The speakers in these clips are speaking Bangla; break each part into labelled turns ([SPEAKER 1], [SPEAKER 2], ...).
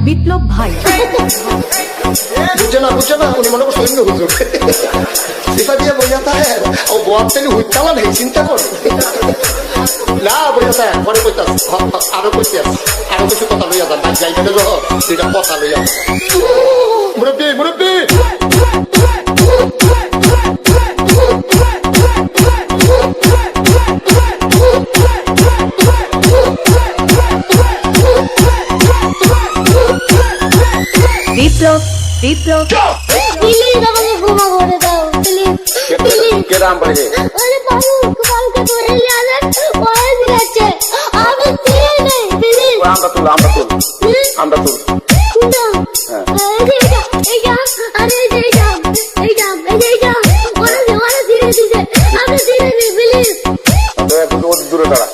[SPEAKER 1] বিপ্লব ভাই
[SPEAKER 2] বুঝে না উনি মনে করছেন হুজুর এটা দিয়ে বইয়া থাকে ও বোয়ার থেকে হুইট চালা নেই চিন্তা কর না বইয়া থাকে পরে কইতাস আরো কইতাস আরো কিছু কথা লইয়া যান বাদ যাইবে না যখন দুইটা কথা লইয়া মুরব্বী
[SPEAKER 1] বিপ্লব
[SPEAKER 3] প্লিজ আমাকে ক্ষমা করে দাও প্লিজ
[SPEAKER 2] কেরাম বাড়ি
[SPEAKER 3] আরে বাবু কালকে ধরে নিয়ে আসেন ওই দিয়েছে আমি চিনি নেই প্লিজ
[SPEAKER 2] আমরা তুল দূরে দাঁড়া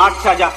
[SPEAKER 4] আচ্ছা যা